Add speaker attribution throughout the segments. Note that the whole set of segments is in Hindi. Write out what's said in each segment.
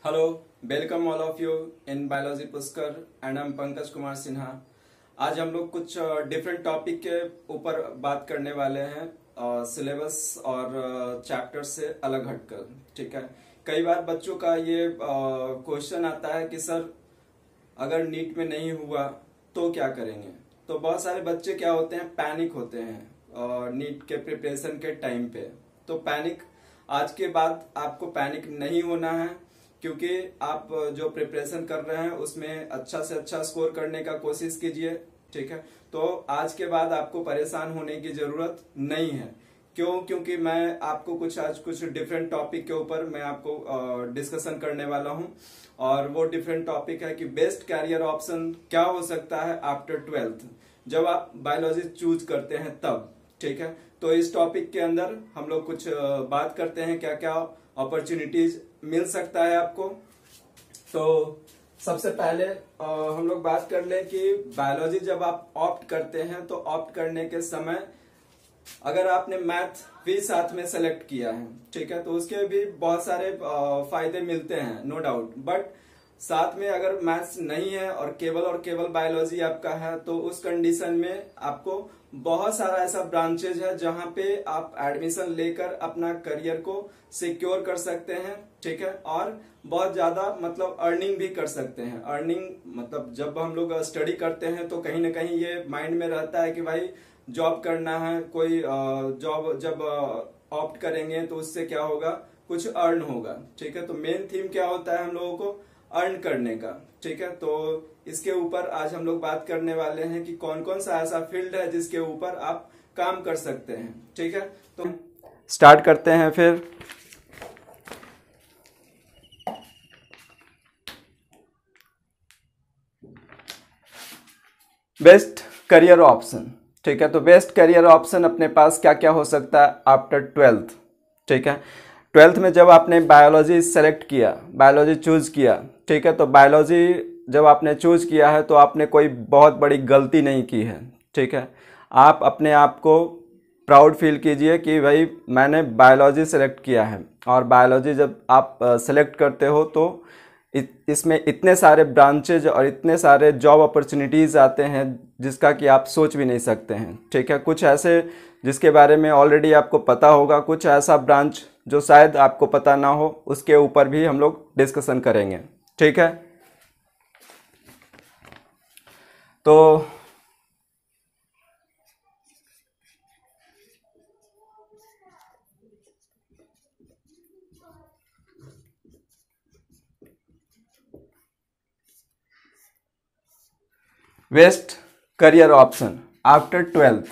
Speaker 1: Hello, welcome all of you in biology Pushkar and I am Pankaj Kumar Sinha. आज हम लोग कुछ डिफरेंट टॉपिक के ऊपर बात करने वाले हैं, सिलेबस और चैप्टर से अलग हटकर। ठीक है, कई बार बच्चों का ये क्वेश्चन आता है कि सर अगर नीट में नहीं हुआ तो क्या करेंगे। तो बहुत सारे बच्चे क्या होते हैं, पैनिक होते हैं नीट के प्रिपरेशन के टाइम पे। तो पैनिक आज के बाद आपको पैनिक नहीं होना है, क्योंकि आप जो प्रिपरेशन कर रहे हैं उसमें अच्छा से अच्छा स्कोर करने का कोशिश कीजिए। ठीक है, तो आज के बाद आपको परेशान होने की जरूरत नहीं है। क्यों? क्योंकि मैं आपको आज कुछ डिफरेंट टॉपिक के ऊपर मैं आपको डिस्कशन करने वाला हूं, और वो डिफरेंट टॉपिक है कि बेस्ट कैरियर ऑप्शन क्या हो सकता है आफ्टर 12th, जब आप बायोलॉजी चूज करते हैं तब। ठीक है, तो इस टॉपिक के अंदर हम लोग कुछ बात करते हैं क्या क्या अपॉर्चुनिटीज मिल सकता है आपको। तो सबसे पहले हम लोग बात कर लें कि बायोलॉजी जब आप ऑप्ट करते हैं तो ऑप्ट करने के समय अगर आपने मैथ भी साथ में सेलेक्ट किया है, ठीक है, तो उसके भी बहुत सारे फायदे मिलते हैं, नो डाउट। बट साथ में अगर मैथ्स नहीं है और केवल बायोलॉजी आपका है, तो उस कंडीशन में आपको बहुत सारा ऐसा ब्रांचेज है जहां पे आप एडमिशन लेकर अपना करियर को सिक्योर कर सकते हैं। ठीक है, और बहुत ज्यादा मतलब अर्निंग भी कर सकते हैं। अर्निंग मतलब जब हम लोग स्टडी करते हैं तो कहीं ना कहीं ये माइंड में रहता है कि भाई जॉब करना है, कोई जॉब जब ऑप्ट करेंगे तो उससे क्या होगा, कुछ अर्न होगा। ठीक है, तो मेन थीम क्या होता है हम लोगों को, अर्न करने का। ठीक है, तो इसके ऊपर आज हम लोग बात करने वाले हैं कि कौन कौन सा ऐसा फील्ड है जिसके ऊपर आप काम कर सकते हैं। ठीक है, तो स्टार्ट करते हैं फिर। Best career option. ठीक है, तो बेस्ट करियर ऑप्शन अपने पास क्या क्या हो सकता है आफ्टर 12th। ठीक है, 12th में जब आपने बायोलॉजी सेलेक्ट किया, बायोलॉजी चूज किया, ठीक है, तो बायोलॉजी जब आपने चूज किया है तो आपने कोई बहुत बड़ी गलती नहीं की है। ठीक है, आप अपने आप को प्राउड फील कीजिए कि भाई मैंने बायोलॉजी सेलेक्ट किया है। और बायोलॉजी जब आप सेलेक्ट करते हो तो इसमें इतने सारे ब्रांचेज और इतने सारे जॉब अपॉर्चुनिटीज़ आते हैं जिसका कि आप सोच भी नहीं सकते हैं। ठीक है, कुछ ऐसे जिसके बारे में ऑलरेडी आपको पता होगा, कुछ ऐसा ब्रांच जो शायद आपको पता ना हो, उसके ऊपर भी हम लोग डिस्कशन करेंगे। ठीक है, तो best career option after 12th।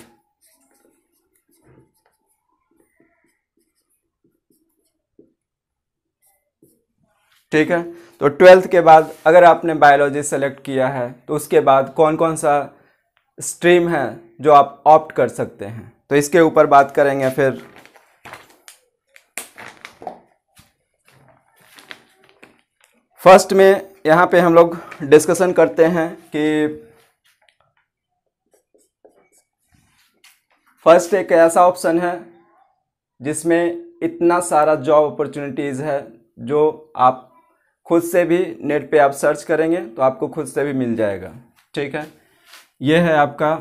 Speaker 1: ठीक है, तो 12th के बाद अगर आपने बायोलॉजी सेलेक्ट किया है तो उसके बाद कौन कौन सा स्ट्रीम है जो आप ऑप्ट कर सकते हैं, तो इसके ऊपर बात करेंगे फिर। फर्स्ट में यहाँ पे हम लोग डिस्कशन करते हैं कि फर्स्ट एक ऐसा ऑप्शन है जिसमें इतना सारा जॉब अपॉर्चुनिटीज़ है जो आप खुद से भी नेट पे आप सर्च करेंगे तो आपको खुद से भी मिल जाएगा। ठीक है, ये है आपका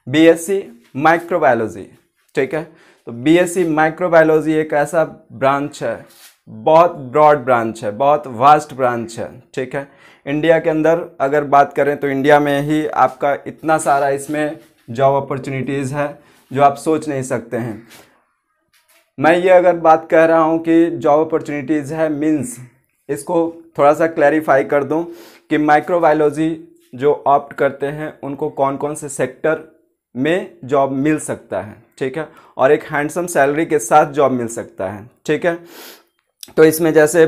Speaker 1: बीएससी माइक्रोबायोलॉजी। ठीक है, तो बीएससी माइक्रोबायोलॉजी एक ऐसा ब्रांच है, बहुत ब्रॉड ब्रांच है, बहुत वास्ट ब्रांच है। ठीक है, इंडिया के अंदर अगर बात करें तो इंडिया में ही आपका इतना सारा इसमें जॉब अपॉर्चुनिटीज़ है जो आप सोच नहीं सकते हैं। मैं ये अगर बात कह रहा हूँ कि जॉब अपॉर्चुनिटीज़ है मीन्स, इसको थोड़ा सा क्लैरिफाई कर दूँ कि माइक्रोबायोलॉजी जो ऑप्ट करते हैं उनको कौन कौन से सेक्टर में जॉब मिल सकता है। ठीक है, और एक हैंडसम सैलरी के साथ जॉब मिल सकता है। ठीक है, तो इसमें जैसे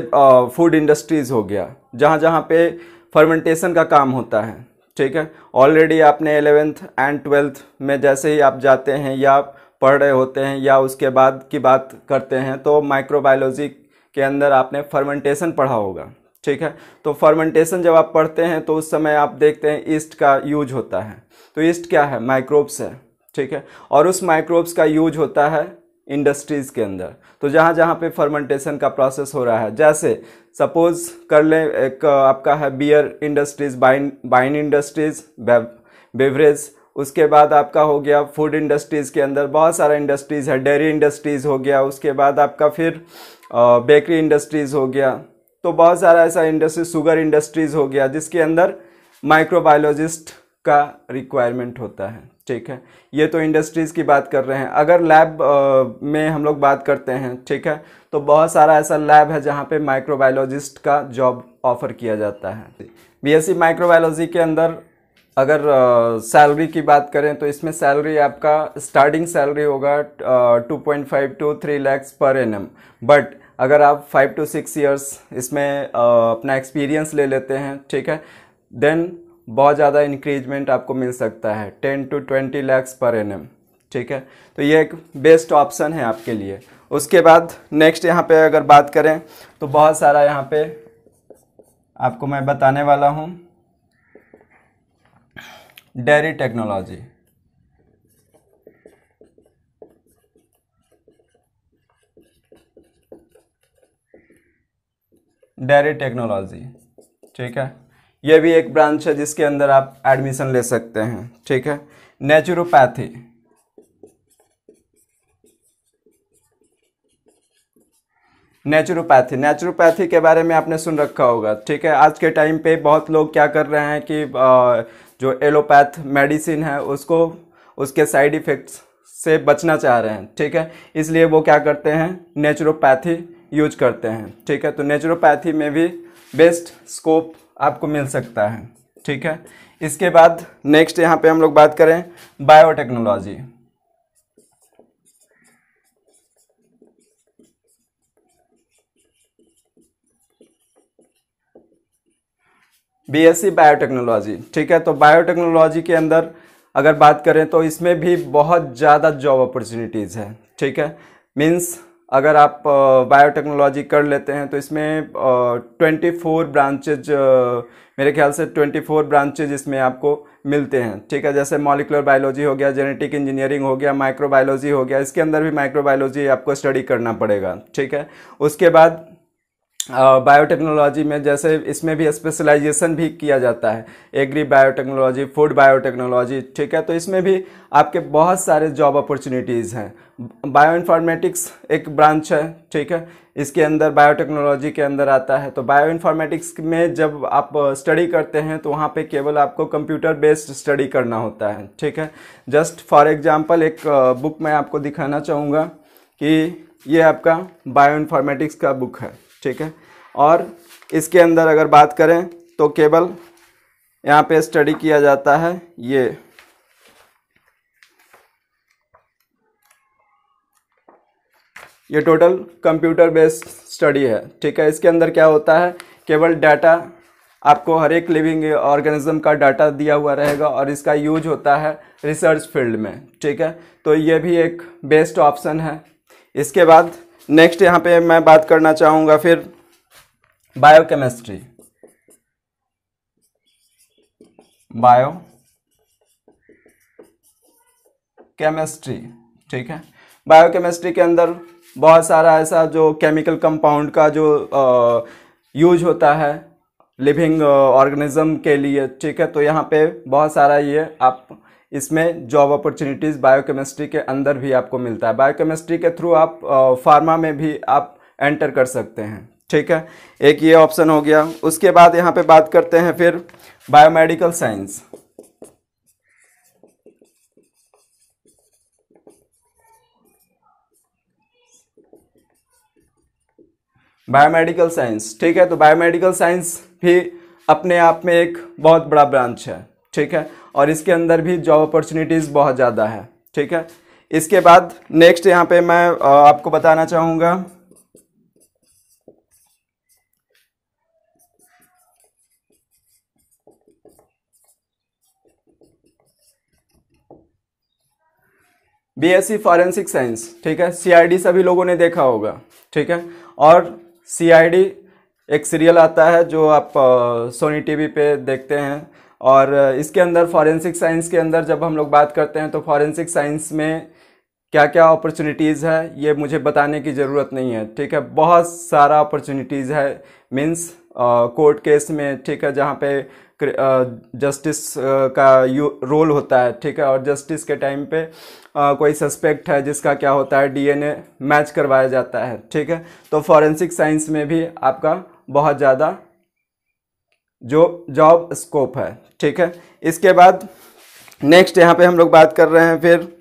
Speaker 1: फूड इंडस्ट्रीज़ हो गया, जहाँ जहाँ पे फर्मेंटेशन का काम होता है। ठीक है, ऑलरेडी आपने 11th एंड 12th में जैसे ही आप जाते हैं या पढ़ रहे होते हैं या उसके बाद की बात करते हैं तो माइक्रोबायोलॉजी के अंदर आपने फर्मेंटेशन पढ़ा होगा। ठीक है। तो फर्मेंटेशन जब आप पढ़ते हैं तो उस समय आप देखते हैं ईस्ट का यूज होता है। तो ईस्ट क्या है? माइक्रोब्स है, ठीक है। और उस माइक्रोब्स का यूज होता है इंडस्ट्रीज़ के अंदर। तो जहाँ जहाँ पे फर्मेंटेशन का प्रोसेस हो रहा है, जैसे सपोज कर लें एक आपका है beer industries, wine industries, beverage, उसके बाद आपका हो गया फूड इंडस्ट्रीज़ के अंदर बहुत सारा इंडस्ट्रीज़ है, डेयरी इंडस्ट्रीज़ हो गया, उसके बाद आपका फिर बेकरी इंडस्ट्रीज़ हो गया। तो बहुत सारा ऐसा इंडस्ट्री, शुगर इंडस्ट्रीज़ हो गया, जिसके अंदर माइक्रोबायोलॉजिस्ट का रिक्वायरमेंट होता है, ठीक है। ये तो इंडस्ट्रीज़ की बात कर रहे हैं। अगर लैब में हम लोग बात करते हैं, ठीक है, तो बहुत सारा ऐसा लैब है जहाँ पे माइक्रोबायोलॉजिस्ट का जॉब ऑफर किया जाता है। बीएससी माइक्रोबायोलॉजी के अंदर अगर सैलरी की बात करें तो इसमें सैलरी आपका स्टार्टिंग सैलरी होगा 2.5 to 3 lakhs per annum. But अगर आप 5 to 6 years इसमें अपना एक्सपीरियंस ले लेते हैं, ठीक है, देन बहुत ज़्यादा इंक्रीजमेंट आपको मिल सकता है 10 to 20 lakhs पर एनम, ठीक है। तो ये एक बेस्ट ऑप्शन है आपके लिए। उसके बाद नेक्स्ट यहाँ पे अगर बात करें तो बहुत सारा यहाँ पे आपको मैं बताने वाला हूँ डेयरी टेक्नोलॉजी। डेयरी टेक्नोलॉजी, ठीक है, ये भी एक ब्रांच है जिसके अंदर आप एडमिशन ले सकते हैं, ठीक है। नेचुरोपैथी, नेचुरोपैथी के बारे में आपने सुन रखा होगा, ठीक है। आज के टाइम पे बहुत लोग क्या कर रहे हैं कि जो एलोपैथ मेडिसिन है उसको, उसके साइड इफ़ेक्ट्स से बचना चाह रहे हैं, ठीक है। इसलिए वो क्या करते हैं, नेचुरोपैथी यूज करते हैं, ठीक है। तो नेचुरोपैथी में भी बेस्ट स्कोप आपको मिल सकता है, ठीक है। इसके बाद नेक्स्ट यहाँ पे हम लोग बात करें बायोटेक्नोलॉजी। बीएससी बायोटेक्नोलॉजी, ठीक है। तो बायोटेक्नोलॉजी के अंदर अगर बात करें तो इसमें भी बहुत ज़्यादा जॉब अपॉर्चुनिटीज़ है, ठीक है। मीन्स अगर आप बायोटेक्नोलॉजी कर लेते हैं तो इसमें 24 ब्रांचेज, मेरे ख्याल से 24 ब्रांचेज इसमें आपको मिलते हैं, ठीक है। जैसे मॉलिक्यूलर बायोलॉजी हो गया, जेनेटिक इंजीनियरिंग हो गया, माइक्रोबायोलॉजी हो गया, इसके अंदर भी माइक्रोबायोलॉजी आपको स्टडी करना पड़ेगा, ठीक है। उसके बाद बायोटेक्नोलॉजी में जैसे इसमें भी स्पेशलाइजेशन भी किया जाता है, एग्री बायोटेक्नोलॉजी, फूड बायोटेक्नोलॉजी, ठीक है। तो इसमें भी आपके बहुत सारे जॉब अपॉर्चुनिटीज़ हैं। बायो इन्फॉर्मेटिक्स एक ब्रांच है, ठीक है, इसके अंदर बायोटेक्नोलॉजी के अंदर आता है। तो बायो इन्फॉर्मेटिक्स में जब आप स्टडी करते हैं तो वहाँ पे केवल आपको कंप्यूटर बेस्ड स्टडी करना होता है, ठीक है। जस्ट फॉर एग्जांपल एक बुक मैं आपको दिखाना चाहूँगा कि ये आपका बायो इन्फॉर्मेटिक्स का बुक है, ठीक है। और इसके अंदर अगर बात करें तो केवल यहाँ पे स्टडी किया जाता है ये टोटल कंप्यूटर बेस्ड स्टडी है, ठीक है। इसके अंदर क्या होता है, केवल डाटा, आपको हर एक लिविंग ऑर्गेनिज्म का डाटा दिया हुआ रहेगा और इसका यूज होता है रिसर्च फील्ड में, ठीक है। तो ये भी एक बेस्ट ऑप्शन है। इसके बाद नेक्स्ट यहाँ पे मैं बात करना चाहूँगा फिर बायोकेमिस्ट्री। बायोकेमिस्ट्री, ठीक है। बायोकेमिस्ट्री के अंदर बहुत सारा ऐसा जो केमिकल कंपाउंड का जो यूज होता है लिविंग ऑर्गेनिज्म के लिए, ठीक है। तो यहाँ पे बहुत सारा ये आप इसमें जॉब अपॉर्चुनिटीज़ बायोकेमिस्ट्री के अंदर भी आपको मिलता है। बायोकेमिस्ट्री के थ्रू आप फार्मा में भी आप एंटर कर सकते हैं, ठीक है। एक ये ऑप्शन हो गया। उसके बाद यहाँ पे बात करते हैं फिर बायोमेडिकल साइंस। बायोमेडिकल साइंस, ठीक है। तो बायोमेडिकल साइंस भी अपने आप में एक बहुत बड़ा ब्रांच है, ठीक है, और इसके अंदर भी जॉब अपॉर्चुनिटीज़ बहुत ज़्यादा है, ठीक है। इसके बाद नेक्स्ट यहाँ पे मैं आपको बताना चाहूँगा बीएससी फॉरेंसिक साइंस, ठीक है। सीआईडी सभी लोगों ने देखा होगा, ठीक है। और सीआईडी एक सीरियल आता है जो आप सोनी टीवी पे देखते हैं। और इसके अंदर फॉरेंसिक साइंस के अंदर जब हम लोग बात करते हैं तो फॉरेंसिक साइंस में क्या क्या अपॉर्चुनिटीज़ है ये मुझे बताने की ज़रूरत नहीं है, ठीक है। बहुत सारा अपॉर्चुनिटीज़ है, मीन्स कोर्ट केस में, ठीक है, जहाँ पे जस्टिस का रोल होता है, ठीक है। और जस्टिस के टाइम पे कोई सस्पेक्ट है जिसका क्या होता है डीएनए मैच करवाया जाता है, ठीक है। तो फॉरेंसिक साइंस में भी आपका बहुत ज़्यादा जो जॉब स्कोप है, ठीक है। इसके बाद नेक्स्ट यहाँ पे हम लोग बात कर रहे हैं फिर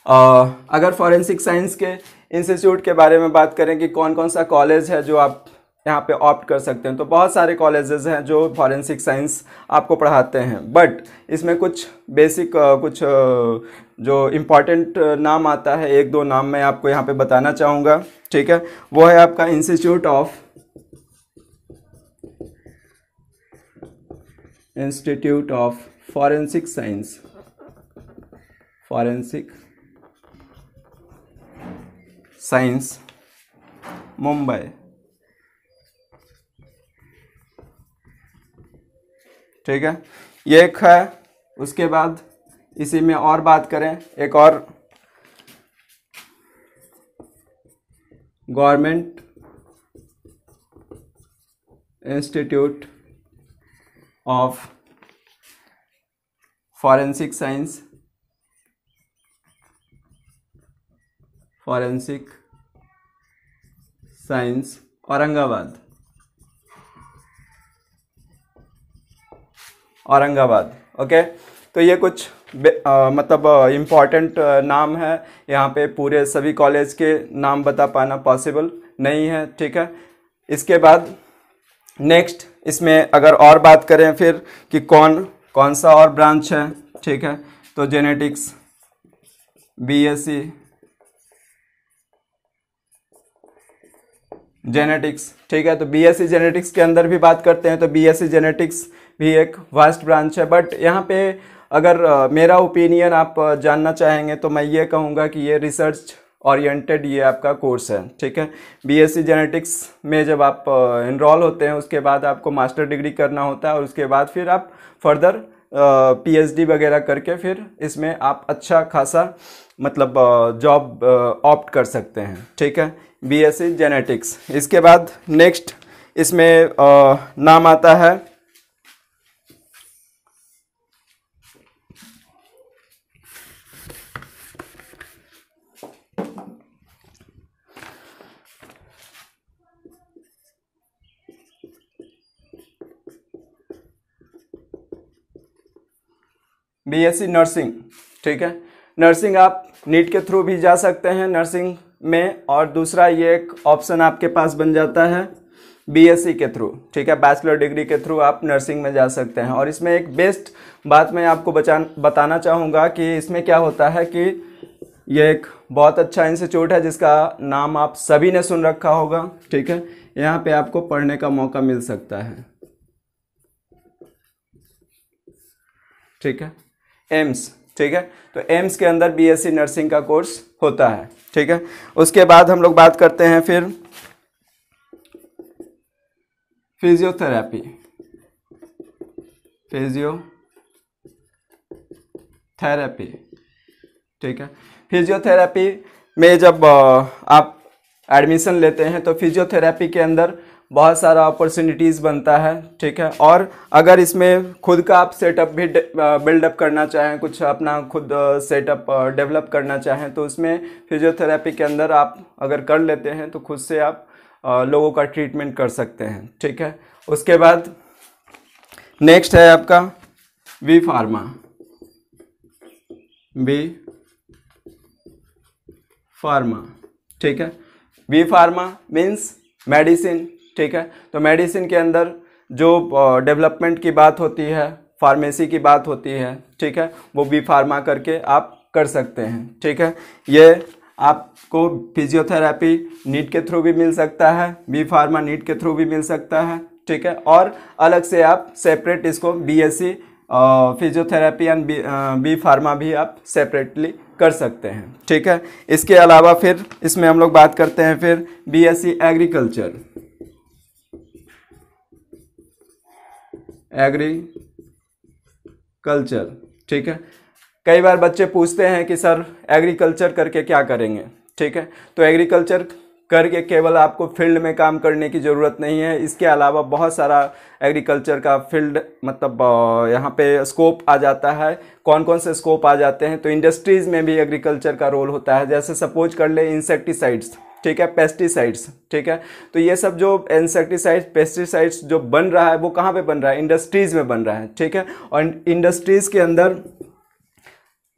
Speaker 1: अगर फॉरेंसिक साइंस के इंस्टीट्यूट के बारे में बात करें कि कौन कौन सा कॉलेज है जो आप यहाँ पे ऑप्ट कर सकते हैं, तो बहुत सारे कॉलेजेस हैं जो फॉरेंसिक साइंस आपको पढ़ाते हैं। बट इसमें कुछ बेसिक कुछ जो इम्पॉर्टेंट नाम आता है, एक दो नाम मैं आपको यहाँ पे बताना चाहूँगा, ठीक है। वो है आपका institute of forensic science, forensic science Mumbai, ठीक है, ये एक है। उसके बाद इसी में और बात करें, एक और government institute of forensic science, forensic science Aurangabad, Aurangabad, okay. तो ये कुछ मतलब इम्पॉर्टेंट नाम है। यहाँ पे पूरे सभी कॉलेज के नाम बता पाना पॉसिबल नहीं है, ठीक है। इसके बाद नेक्स्ट इसमें अगर और बात करें फिर कि कौन कौन सा और ब्रांच है, ठीक है, तो जेनेटिक्स, बीएससी जेनेटिक्स, ठीक है। तो बीएससी जेनेटिक्स के अंदर भी बात करते हैं तो बीएससी जेनेटिक्स भी एक वास्ट ब्रांच है। बट यहाँ पे अगर मेरा ओपिनियन आप जानना चाहेंगे तो मैं ये कहूँगा कि ये रिसर्च ओरिएंटेड ये आपका कोर्स है, ठीक है। बीएससी जेनेटिक्स में जब आप इनरोल होते हैं उसके बाद आपको मास्टर डिग्री करना होता है और उसके बाद फिर आप फर्दर पीएचडी वगैरह करके फिर इसमें आप अच्छा खासा मतलब जॉब ऑप्ट कर सकते हैं, ठीक है, बीएससी जेनेटिक्स। इसके बाद नेक्स्ट इसमें नाम आता है बीएससी नर्सिंग, ठीक है। नर्सिंग आप नीट के थ्रू भी जा सकते हैं नर्सिंग में, और दूसरा ये एक ऑप्शन आपके पास बन जाता है बीएससी के थ्रू, ठीक है, बैचलर डिग्री के थ्रू आप नर्सिंग में जा सकते हैं। और इसमें एक बेस्ट बात मैं आपको बताना चाहूँगा कि इसमें क्या होता है कि ये एक बहुत अच्छा इंस्टीट्यूट है जिसका नाम आप सभी ने सुन रखा होगा, ठीक है। यहाँ पे आपको पढ़ने का मौका मिल सकता है, ठीक है, एम्स, ठीक है। तो एम्स के अंदर बीएससी नर्सिंग का कोर्स होता है, ठीक है। उसके बाद हम लोग बात करते हैं फिर फिजियोथेरेपी, फिजियोथेरेपी, ठीक है। फिजियोथेरेपी में जब आप एडमिशन लेते हैं तो फिजियोथेरेपी के अंदर बहुत सारा अपॉर्चुनिटीज़ बनता है, ठीक है। और अगर इसमें खुद का आप सेटअप भी बिल्डअप करना चाहें, कुछ अपना खुद सेटअप डेवलप करना चाहें तो उसमें फिजियोथेरेपी के अंदर आप अगर कर लेते हैं तो खुद से आप लोगों का ट्रीटमेंट कर सकते हैं, ठीक है। उसके बाद नेक्स्ट है आपका वी फार्मा, ठीक है। वी फार्मा मीन्स मेडिसिन, ठीक है। तो मेडिसिन के अंदर जो डेवलपमेंट की बात होती है, फार्मेसी की बात होती है, ठीक है, वो बी फार्मा करके आप कर सकते हैं, ठीक है। ये आपको फिजियोथेरेपी नीट के थ्रू भी मिल सकता है, बी फार्मा नीट के थ्रू भी मिल सकता है, ठीक है। और अलग से आप सेपरेट इसको BSc physiotherapy and B pharma भी आप सेपरेटली कर सकते हैं। ठीक है, इसके अलावा फिर इसमें हम लोग बात करते हैं फिर बीएससी एग्रीकल्चर। ठीक है, कई बार बच्चे पूछते हैं कि सर एग्रीकल्चर करके क्या करेंगे। ठीक है, तो एग्रीकल्चर करके केवल आपको फील्ड में काम करने की ज़रूरत नहीं है, इसके अलावा बहुत सारा एग्रीकल्चर का फील्ड मतलब यहाँ पे स्कोप आ जाता है। कौन कौन से स्कोप आ जाते हैं, तो इंडस्ट्रीज़ में भी एग्रीकल्चर का रोल होता है। जैसे सपोज कर ले इंसेक्टिसाइड्स, ठीक है, पेस्टिसाइड्स, ठीक है, तो ये सब जो इंसेक्टिसाइड्स पेस्टिसाइड्स जो बन रहा है वो कहाँ पे बन रहा है, इंडस्ट्रीज़ में बन रहा है। ठीक है, और इंडस्ट्रीज़ के अंदर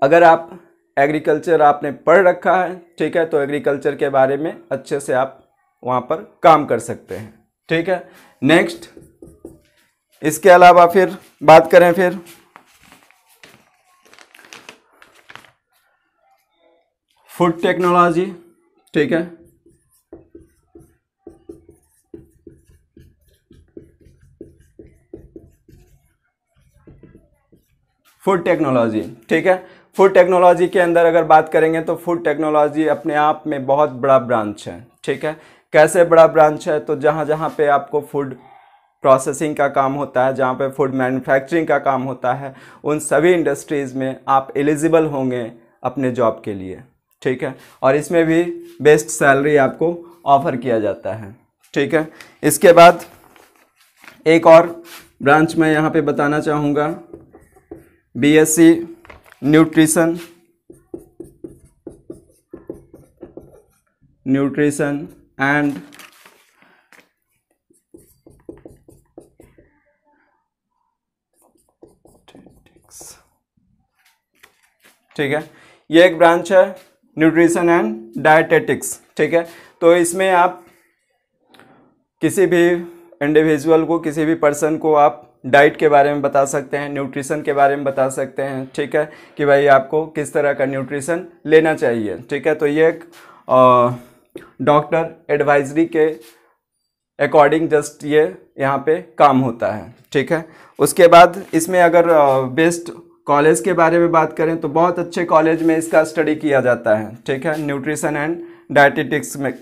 Speaker 1: अगर आप एग्रीकल्चर आपने पढ़ रखा है, ठीक है, तो एग्रीकल्चर के बारे में अच्छे से आप वहाँ पर काम कर सकते हैं। ठीक है, नेक्स्ट इसके अलावा फिर बात करें फिर फूड टेक्नोलॉजी। ठीक है, फूड टेक्नोलॉजी, ठीक है, फूड टेक्नोलॉजी के अंदर अगर बात करेंगे तो फूड टेक्नोलॉजी अपने आप में बहुत बड़ा ब्रांच है। ठीक है, कैसे बड़ा ब्रांच है, तो जहाँ जहाँ पे आपको फूड प्रोसेसिंग का काम होता है, जहाँ पे फूड मैन्युफैक्चरिंग का काम होता है, उन सभी इंडस्ट्रीज़ में आप एलिजिबल होंगे अपने जॉब के लिए। ठीक है, और इसमें भी बेस्ट सैलरी आपको ऑफर किया जाता है। ठीक है, इसके बाद एक और ब्रांच मैं यहाँ पे बताना चाहूँगा, बीएससी न्यूट्रिशन एंड ठीक है, ये एक ब्रांच है न्यूट्रिशन एंड डायटेटिक्स। ठीक है, तो इसमें आप किसी भी इंडिविजुअल को, किसी भी पर्सन को आप डाइट के बारे में बता सकते हैं, न्यूट्रिशन के बारे में बता सकते हैं। ठीक है, कि भाई आपको किस तरह का न्यूट्रिशन लेना चाहिए। ठीक है, तो ये एक डॉक्टर एडवाइजरी के अकॉर्डिंग जस्ट ये यहाँ पे काम होता है। ठीक है, उसके बाद इसमें अगर बेस्ट कॉलेज के बारे में बात करें तो बहुत अच्छे कॉलेज में इसका स्टडी किया जाता है। ठीक है, न्यूट्रिशन एंड डायटेटिक्स में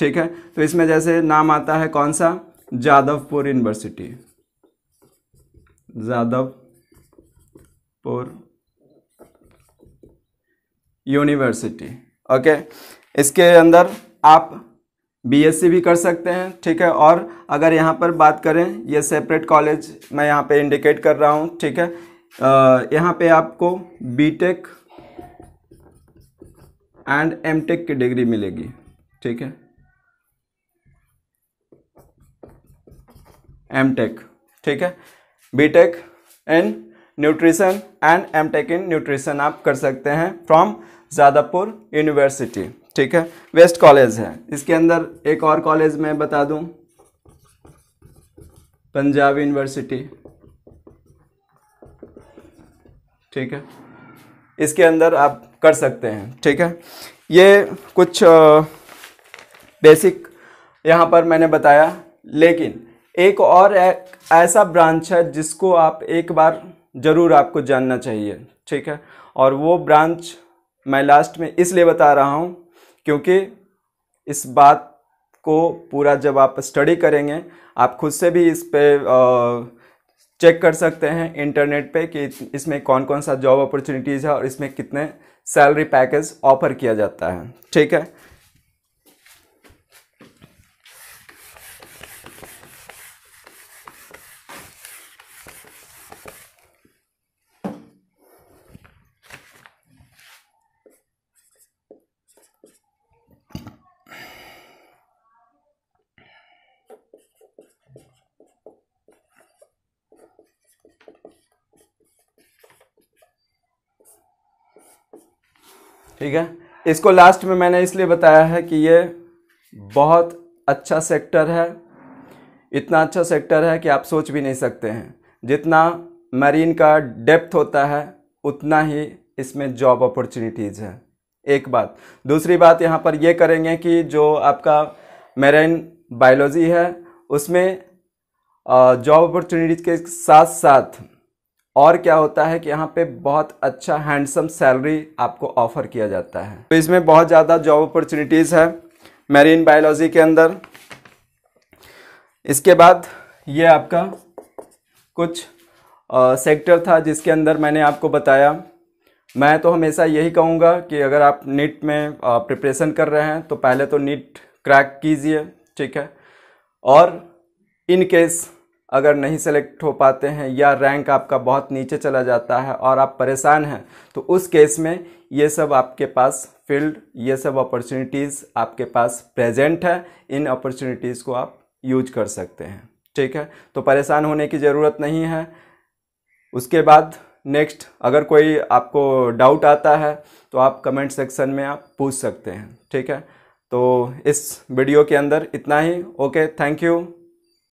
Speaker 1: ठीक है, तो इसमें जैसे नाम आता है कौन सा, Jadavpur university, Jadavpur university. Okay, इसके अंदर आप बीएससी भी कर सकते हैं। ठीक है, और अगर यहाँ पर बात करें, ये सेपरेट कॉलेज मैं यहाँ पे इंडिकेट कर रहा हूँ। ठीक है, यहाँ पे आपको बीटेक एंड एमटेक की डिग्री मिलेगी। ठीक है, एमटेक, ठीक है, BTech in nutrition and MTech in nutrition आप कर सकते हैं फ्रॉम जादवपुर यूनिवर्सिटी। ठीक है, बेस्ट कॉलेज है। इसके अंदर एक और कॉलेज मैं बता दूं, पंजाब यूनिवर्सिटी। ठीक है, इसके अंदर आप कर सकते हैं। ठीक है, ये कुछ बेसिक यहाँ पर मैंने बताया, लेकिन एक और ऐसा ब्रांच है जिसको आप एक बार ज़रूर आपको जानना चाहिए। ठीक है, और वो ब्रांच मैं लास्ट में इसलिए बता रहा हूँ क्योंकि इस बात को पूरा जब आप स्टडी करेंगे, आप खुद से भी इस पे चेक कर सकते हैं इंटरनेट पे कि इसमें कौन कौन सा जॉब अपॉर्चुनिटीज़ है और इसमें कितने सैलरी पैकेज ऑफर किया जाता है। ठीक है, ठीक है, इसको लास्ट में मैंने इसलिए बताया है कि ये बहुत अच्छा सेक्टर है, इतना अच्छा सेक्टर है कि आप सोच भी नहीं सकते हैं। जितना मरीन का डेप्थ होता है उतना ही इसमें जॉब अपॉर्चुनिटीज़ है, एक बात। दूसरी बात यहाँ पर ये करेंगे कि जो आपका मेरीन बायोलॉजी है उसमें जॉब अपॉर्चुनिटीज़ के साथ साथ और क्या होता है कि यहाँ पे बहुत अच्छा हैंडसम सैलरी आपको ऑफर किया जाता है। तो इसमें बहुत ज़्यादा जॉब अपॉर्चुनिटीज़ है मैरीन बायोलॉजी के अंदर। इसके बाद ये आपका कुछ सेक्टर था जिसके अंदर मैंने आपको बताया। मैं तो हमेशा यही कहूँगा कि अगर आप नीट में प्रिपरेशन कर रहे हैं तो पहले तो नीट क्रैक कीजिए, ठीक है। और इन केस अगर नहीं सेलेक्ट हो पाते हैं या रैंक आपका बहुत नीचे चला जाता है और आप परेशान हैं, तो उस केस में ये सब आपके पास फील्ड, ये सब अपॉर्चुनिटीज़ आपके पास प्रेजेंट है। इन अपॉर्चुनिटीज़ को आप यूज कर सकते हैं, ठीक है। तो परेशान होने की ज़रूरत नहीं है। उसके बाद नेक्स्ट अगर कोई आपको डाउट आता है तो आप कमेंट सेक्शन में आप पूछ सकते हैं, ठीक है। तो इस वीडियो के अंदर इतना ही। Okay, thank you.